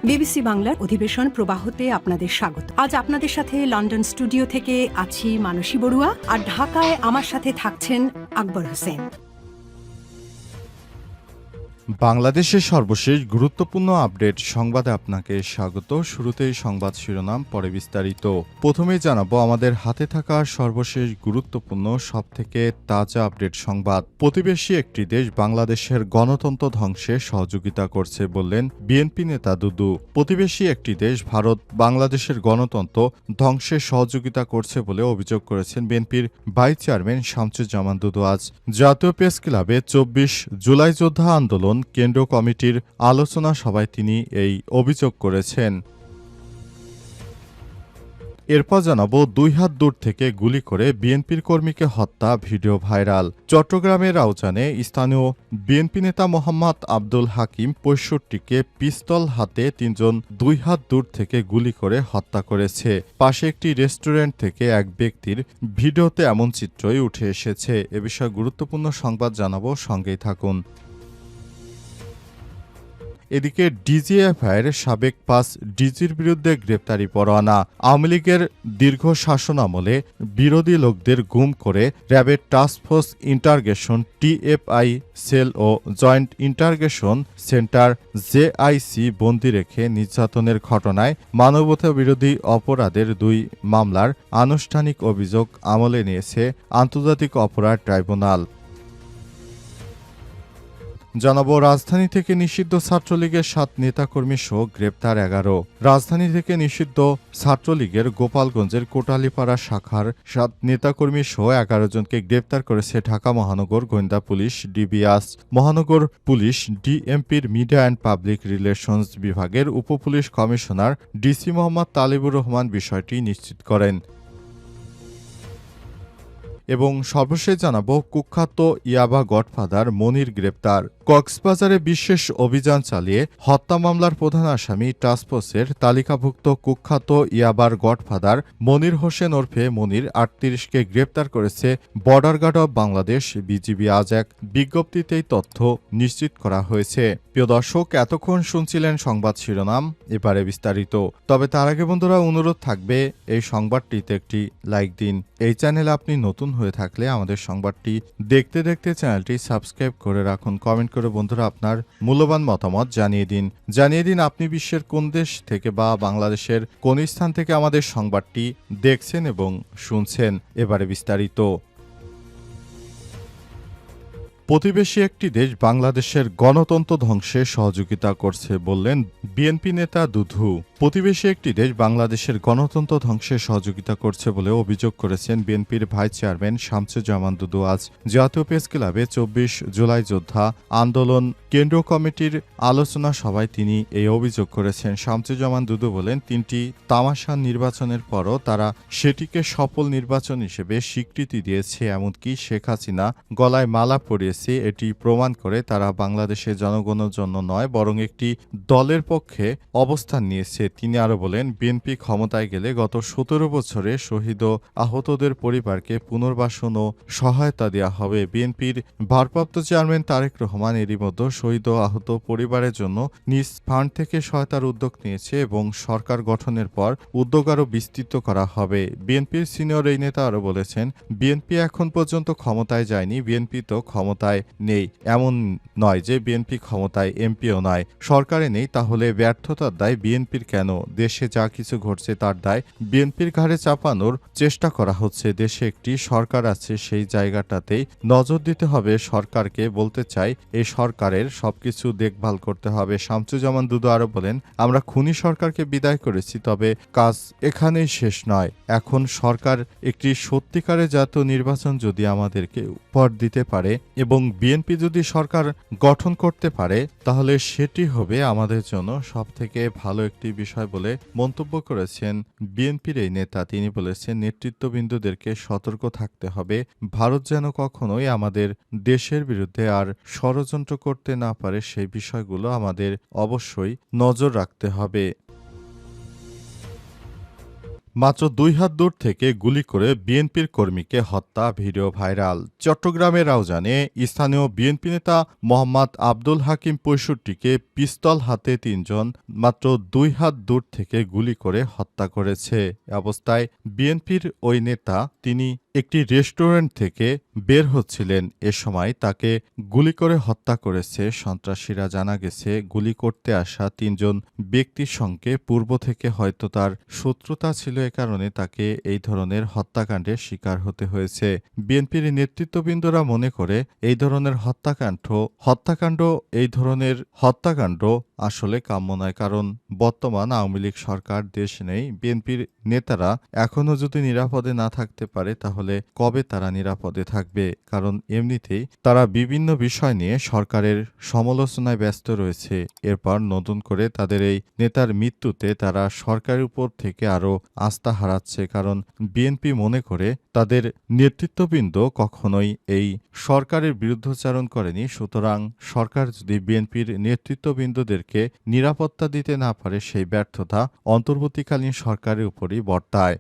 BBC বাংলার অধিবেশন প্রবাহতে আপনাদের স্বাগত। আজ আপনাদের সাথে লন্ডন স্টুডিও থেকে আছি মানসী বড়ুয়া, আর ঢাকায় আমার সাথে থাকছেন আকবর হোসেন। বাংলাদেশের সর্বশেষ গুরুত্বপূর্ণ আপডেট সংবাদে আপনাকে স্বাগত। শুরুতেই সংবাদ শিরোনাম, পরে বিস্তারিত। প্রথমেই জানাবো আমাদের হাতে থাকা সর্বশেষ গুরুত্বপূর্ণ সবথেকে তাজা আপডেট সংবাদ। প্রতিবেশী একটি দেশ বাংলাদেশের গণতন্ত্র ধ্বংসে সহযোগিতা করছে বললেন বিএনপি নেতা দুদু। প্রতিবেশী একটি দেশ ভারত বাংলাদেশের গণতন্ত্র ধ্বংসে সহযোগিতা করছে বলে অভিযোগ করেছেন বিএনপির ভাইস চেয়ারম্যান শামসুজ্জামান দুদু। আজ জাতীয় প্রেস ক্লাবে ২৪ জুলাই যোদ্ধা আন্দোলন কেন্দ্রীয় কমিটির আলোচনা সভায় তিনি এই অভিযোগ করেছেন। এরপর জানাবো ২ হাত দূর থেকে গুলি করে বিএনপির কর্মীকে হত্যা, ভিডিও ভাইরাল। চট্টগ্রামের রাউজানে স্থানীয় বিএনপি নেতা মোহাম্মদ আব্দুল হাকিম ৬৫কে পিস্তল হাতে ৩ জন ২ হাত দূর থেকে গুলি করে হত্যা করেছে। পাশে একটি রেস্টুরেন্ট থেকে এক ব্যক্তির ভিডিওতে এমন চিত্রই উঠে এসেছে। এ বিষয়ে গুরুত্বপূর্ণ সংবাদ জানাবো, সঙ্গেই থাকুন। এদিকে ডিজিএফআইয়ের সাবেক ৫ ডিজির বিরুদ্ধে গ্রেপ্তারি পরোয়ানা। আওয়ামী লীগের দীর্ঘ শাসনামলে বিরোধী লোকদের গুম করে র্যাবের টাস্কফোর্স ইন্টারগেশন টিএফআই সেল ও জয়েন্ট ইন্টারগেশন সেন্টার জেআইসি বন্দী রেখে নির্যাতনের ঘটনায় মানবতা বিরোধী অপরাধের ২ মামলার আনুষ্ঠানিক অভিযোগ আমলে নিয়েছে আন্তর্জাতিক অপরাধ ট্রাইব্যুনাল। জানাবো রাজধানী থেকে নিষিদ্ধ ছাত্রলীগের ৭ নেতাকর্মী সহ গ্রেপ্তার ১১। রাজধানী থেকে নিষিদ্ধ ছাত্রলীগের গোপালগঞ্জের কোটালীপাড়া শাখার ৭ নেতাকর্মী সহ ১১ জনকে গ্রেপ্তার করেছে ঢাকা মহানগর গোয়েন্দা পুলিশ ডিবিএস। মহানগর পুলিশ ডিএমপির মিডিয়া অ্যান্ড পাবলিক রিলেশনস বিভাগের উপপুলিশ কমিশনার ডিসি মোহাম্মদ তালিবুর রহমান বিষয়টি নিশ্চিত করেন। এবং সর্বশেষ জানাবো কুখ্যাত ইয়াবা গডফাদার মনির গ্রেপ্তার। কক্সবাজারে বিশেষ অভিযান চালিয়ে হত্যা মামলার প্রধান আসামি টাস্কফোর্সের তালিকাভুক্ত কুখ্যাত ইয়াবার গডফাদার মনির হোসেন ওরফে মনির ৩৮কে গ্রেপ্তার করেছে border guard of Bangladesh BGB. আজ এক বিজ্ঞপ্তিতেই তথ্য নিশ্চিত করা হয়েছে। প্রিয় দর্শক, এতক্ষণ শুনছিলেন সংবাদ শিরোনাম, এবারে বিস্তারিত। তবে তার আগে বন্ধুরা অনুরোধ থাকবে এই সংবাদটিতে একটি লাইক দিন। এই চ্যানেলে আপনি নতুন হয়ে থাকলে আমাদের সংবাদটি দেখতে দেখতে চ্যানেলটি সাবস্ক্রাইব করে রাখুন। কমেন্ট করে বন্ধুরা আপনার মূল্যবান মতামত জানিয়ে দিন আপনি বিশ্বের কোন দেশ থেকে বা বাংলাদেশের কোন স্থান থেকে আমাদের সংবাদটি দেখছেন এবং শুনছেন। এবারে বিস্তারিত। প্রতিবেশী একটি দেশ বাংলাদেশের গণতন্ত্র ধ্বংসে সহযোগিতা করছে বললেন বিএনপি নেতা দুধু। প্রতিবেশী একটি দেশ বাংলাদেশের গণতন্ত্র ধ্বংসে সহযোগিতা করছে বলে অভিযোগ করেছেন বিএনপির ভাইস চেয়ারম্যান শামসুজ্জামান দুদু। আজ জাতীয় প্রেস ক্লাবে ২৪ জুলাই যোদ্ধা আন্দোলন কেন্দ্রীয় কমিটির আলোচনা সভায় তিনি এই অভিযোগ করেছেন। শামসুজ্জামান দুদু বলেন, ৩টি তামাশা নির্বাচনের পরও তারা সেটিকে সফল নির্বাচন হিসেবে স্বীকৃতি দিয়েছে, এমনকি শেখ হাসিনা গলায় মালা পরিয়েছে। এটি প্রমাণ করে তারা বাংলাদেশের জনগণের জন্য নয় বরং একটি দলের পক্ষে অবস্থান নিয়েছে। তিনি আরো বলেন, বিএনপি ক্ষমতায় গেলে গত ১৭ বছরে শহীদ ও আহতদের পরিবারকে পুনর্বাসন ও সহায়তা দেওয়া হবে। বিএনপির ভারপ্রাপ্ত চেয়ারম্যান তারেক রহমান এরই মধ্যে শহীদ ও আহত পরিবারের জন্য নিজ ফান্ড থেকে সহায়তার উদ্যোগ নিয়েছে এবং সরকার গঠনের পর উদ্যোগ আরও বিস্তৃত করা হবে। বিএনপির সিনিয়র এই নেতা আরো বলেছেন, বিএনপি এখন পর্যন্ত ক্ষমতায় যায়নি, বিএনপি তো ক্ষমতায় নেই। এমন নয় যে বিএনপি ক্ষমতায় এমপিও নয়, সরকারে নেই, তাহলে ব্যর্থতার দায় বিএনপির কেন? দেশে যা কিছু ঘটছে তার দায় বিএনপির ঘাড়ে চাপানোর চেষ্টা করা হচ্ছে। দেশে একটি সরকার আছে, সেই জায়গাটাতেই নজর দিতে হবে সরকারকে। বলতে চাই, এই সরকারের সবকিছু দেখভাল করতে হবে। শামসুজ্জামান দুদু আরো বলেন, আমরা খুনি সরকারকে বিদায় করেছি, তবে কাজ এখানেই শেষ নয়। এখন সরকার একটি সত্যিকারের জাতীয় নির্বাচন যদি আমাদেরকে উপহার দিতে পারে এবং বিএনপি যদি সরকার গঠন করতে পারে, তাহলে সেটি হবে আমাদের জন্য সবথেকে ভালো একটি বিষয় বলে মন্তব্য করেছেন বিএনপির এই নেতা। তিনি বলেছেন, নেতৃত্ববৃন্দদেরকে সতর্ক থাকতে হবে, ভারত যেন কখনোই আমাদের দেশের বিরুদ্ধে আর ষড়যন্ত্র করতে না পারে, সেই বিষয়গুলো আমাদের অবশ্যই নজর রাখতে হবে। মাত্র 2 হাত দূর থেকে গুলি করে বিএনপির কর্মীকে হত্যা, ভিডিও ভাইরাল। চট্টগ্রামের রাউজানে স্থানীয় বিএনপি নেতা মোহাম্মদ আব্দুল হাকিম ৬৫কে পিস্তল হাতে ৩ জন মাত্র 2 হাত দূর থেকে গুলি করে হত্যা করেছে। অবস্থায় বিএনপির ওই নেতা তিনি একটি রেস্টুরেন্ট থেকে বের হচ্ছিলেন। এ সময় তাকে গুলি করে হত্যা করেছে সন্ত্রাসীরা। জানা গেছে, গুলি করতে আসা ৩ জন ব্যক্তির সঙ্গে পূর্ব থেকে হয়তো তার শত্রুতা ছিল, এ কারণে তাকে এই ধরনের হত্যাকাণ্ডের শিকার হতে হয়েছে। বিএনপির নেতৃত্ববৃন্দরা মনে করে এই ধরনের হত্যাকাণ্ড আসলে কাম্য নয়, কারণ বর্তমান আওয়ামী লীগ সরকার দেশ নেই। বিএনপির নেতারা এখনো যদি নিরাপদে না থাকতে পারে তাহলে কবে তারা নিরাপদে থাকবে? কারণ এমনিতেই তারা বিভিন্ন বিষয় নিয়ে সরকারের সমালোচনায় ব্যস্ত রয়েছে। এরপর নতুন করে তাদের এই নেতার মৃত্যুতে তারা সরকারের উপর থেকে আরও আস্থা হারাচ্ছে, কারণ বিএনপি মনে করে তাদের নেতৃত্ববৃন্দ কখনোই এই সরকারের বিরুদ্ধাচরণ করেনি। সুতরাং সরকার যদি বিএনপির নেতৃত্ববৃন্দদেরকে নিরাপত্তা দিতে না পারে, সেই ব্যর্থতা অন্তর্বর্তীকালীন সরকারের উপরই বর্তায়।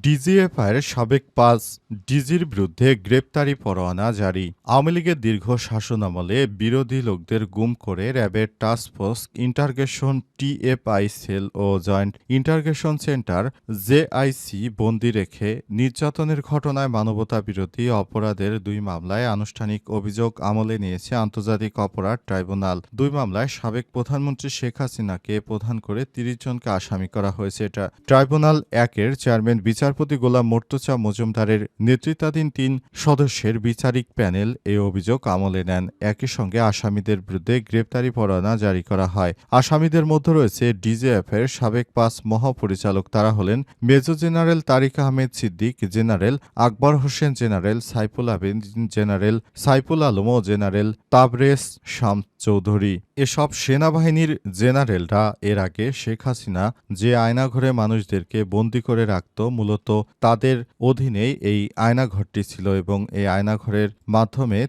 ডিজিএফআইয়ের সাবেক ৫ ডিজির বিরুদ্ধে গ্রেপ্তারি পরোয়ানা জারি। আওয়ামী লীগের দীর্ঘ শাসনামলে বিরোধী লোকদের গুম করে র্যাবের টাস্কফোর্স ইন্টারগেশন টিএফআই সেল ও জয়েন্ট ইন্টারগেশন সেন্টার জেআইসি বন্দী রেখে নির্যাতনের ঘটনায় মানবতাবিরোধী অপরাধের ২ মামলায় আনুষ্ঠানিক অভিযোগ আমলে নিয়েছে আন্তর্জাতিক অপরাধ ট্রাইব্যুনাল। ২ মামলায় সাবেক প্রধানমন্ত্রী শেখ হাসিনাকে প্রধান করে ৩০ জনকে আসামি করা হয়েছে। এটা ট্রাইব্যুনাল ১-এর চেয়ারম্যান বিচারপতি গোলাম মোর্তজা মজুমদারের নেতৃত্বাধীন ৩ সদস্যের বিচারিক প্যানেল এই অভিযোগ আমলে নেন। একই সঙ্গে আসামিদের বিরুদ্ধে গ্রেপ্তারি পরোয়ানা জারি করা হয়। আসামিদের মধ্যে রয়েছে ডিজিএফের সাবেক ৫ মহাপরিচালক। তারা হলেন major general Tariq Ahmed Siddique, general Akbar Hossain, general Saiful Abedin, general Saiful Alam ও জেনারেল তাবরেজ শামস চৌধুরী। এসব সেনাবাহিনীর জেনারেলরা এর আগে শেখ হাসিনা যে আয়নাঘরে মানুষদেরকে বন্দী করে রাখত, মূলত তাদের অধীনেই এই আয়নাঘরটি ছিল এবং এই আয়নাঘরের মাধ্যমে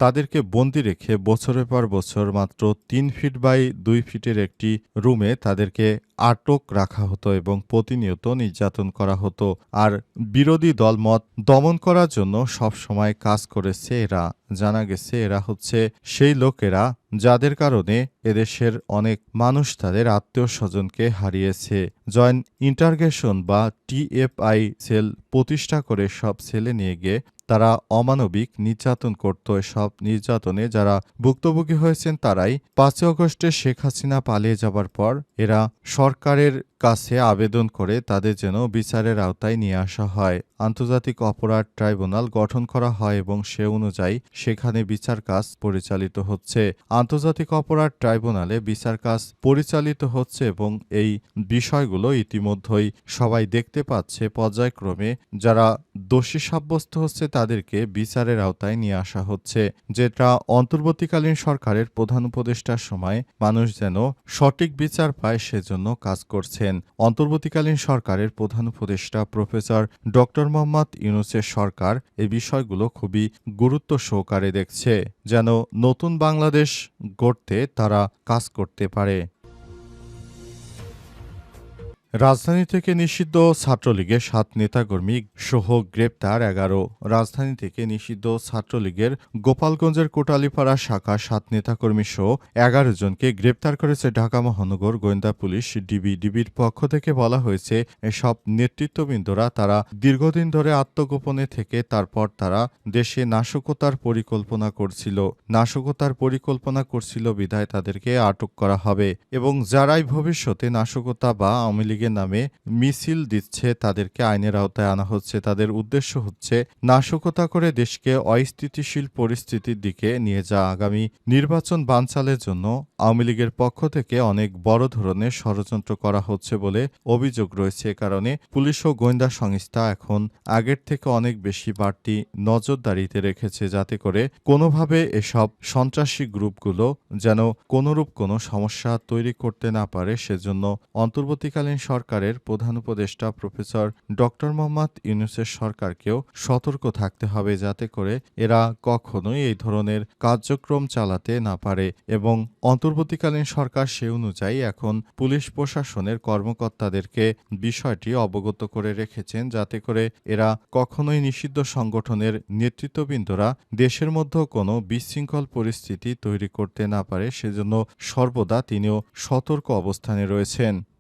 তাদেরকে বন্দী রেখে বছরের পর বছর মাত্র ৩ ফিট বাই ২ ফিটের একটি রুমে তাদেরকে আটক রাখা হতো এবং প্রতিনিয়ত নির্যাতন করা হতো। আর বিরোধী দলমত দমন করার জন্য সব সময় কাজ করেছে এরা। জানা গেছে এরা হচ্ছে সেই লোকেরা যাদের কারণে এদেশের অনেক মানুষ তাদের আত্মীয় স্বজনকে হারিয়েছে। জয়েন্ট ইন্টারগেশন বা টিএফআই সেল প্রতিষ্ঠা করে সব সেলে নিয়ে গিয়ে তারা অমানবিক নির্যাতন করত। এসব নির্যাতনে যারা ভুক্তভোগী হয়েছেন তারাই ৫ আগস্টে শেখ হাসিনা পালিয়ে যাবার পর এরা সরকারের কাছে আবেদন করে তাদের যেন বিচারের আওতায় নিয়ে আসা হয়। আন্তর্জাতিক অপরাধ ট্রাইব্যুনাল গঠন করা হয় এবং সে অনুযায়ী সেখানে বিচার কাজ পরিচালিত হচ্ছে। আন্তর্জাতিক অপরাধ ট্রাইব্যুনালে বিচার কাজ পরিচালিত হচ্ছে এবং এই বিষয়গুলো ইতিমধ্যেই সবাই দেখতে পাচ্ছে। পর্যায়ক্রমে যারা দোষী সাব্যস্ত হচ্ছে তাদেরকে বিচারের আওতায় নিয়ে আসা হচ্ছে, যেটা অন্তর্বর্তীকালীন সরকারের প্রধান উপদেষ্টার সময় মানুষ যেন সঠিক বিচার পায় সেজন্য কাজ করছেন। অন্তর্বর্তীকালীন সরকারের প্রধান উপদেষ্টা প্রফেসর ডক্টর মোহাম্মদ ইউনূসের সরকার এই বিষয়গুলো খুবই গুরুত্ব সহকারে দেখছে, যেন নতুন বাংলাদেশ গড়তে তারা কাজ করতে পারে। রাজধানী থেকে নিষিদ্ধ ছাত্রলীগের ৭ নেতাকর্মী সহ গ্রেপ্তার ১১। রাজধানী থেকে নিষিদ্ধ ছাত্রলীগের গোপালগঞ্জের কোটালীপাড়া শাখা ৭ নেতাকর্মী সহ ১১ জনকে গ্রেপ্তার করেছে ঢাকা মহানগর গোয়েন্দা পুলিশ ডিবি। ডিবির পক্ষ থেকে বলা হয়েছে, এসব নেতৃত্ববৃন্দরা তারা দীর্ঘদিন ধরে আত্মগোপনে থেকে তারপর তারা দেশে নাশকতার পরিকল্পনা করছিল বিধায় তাদেরকে আটক করা হবে এবং যারাই ভবিষ্যতে নাশকতা বা আওয়ামী লীগের নামে মিছিল দিচ্ছে তাদেরকে আইনের আওতায় আনা হচ্ছে। তাদের উদ্দেশ্য হচ্ছে নাশকতা করে দেশকে অস্থিতিশীল পরিস্থিতির দিকে নিয়ে যাওয়া। আগামী নির্বাচন বানচালের জন্য আওয়ামী লীগের পক্ষ থেকে অনেক বড় ধরনের ষড়যন্ত্র করা হচ্ছে বলে অভিযোগ রয়েছে। কারণে পুলিশ ও গোয়েন্দা সংস্থা এখন আগের থেকে অনেক বেশি বাড়তি নজরদারিতে রেখেছে, যাতে করে কোনোভাবে এসব সন্ত্রাসী গ্রুপগুলো যেন কোনোরূপ কোনো সমস্যা তৈরি করতে না পারে। সেজন্য অন্তর্বর্তীকালীন সরকারের প্রধান উপদেষ্টা প্রফেসর ডক্টর মোহাম্মদ ইউনূসের সরকারকেও সতর্ক থাকতে হবে যাতে করে এরা কখনোই এই ধরনের কার্যক্রম চালাতে না পারে এবং অন্তর্বর্তীকালীন সরকার সে অনুযায়ী এখন পুলিশ প্রশাসনের কর্মকর্তাদেরকে বিষয়টি অবগত করে রেখেছেন যাতে করে এরা কখনোই নিষিদ্ধ সংগঠনের নেতৃত্ববৃন্দরা দেশের মধ্যে কোনো বিশৃঙ্খল পরিস্থিতি তৈরি করতে না পারে সেজন্য সর্বদা তিনিও সতর্ক অবস্থানে রয়েছেন।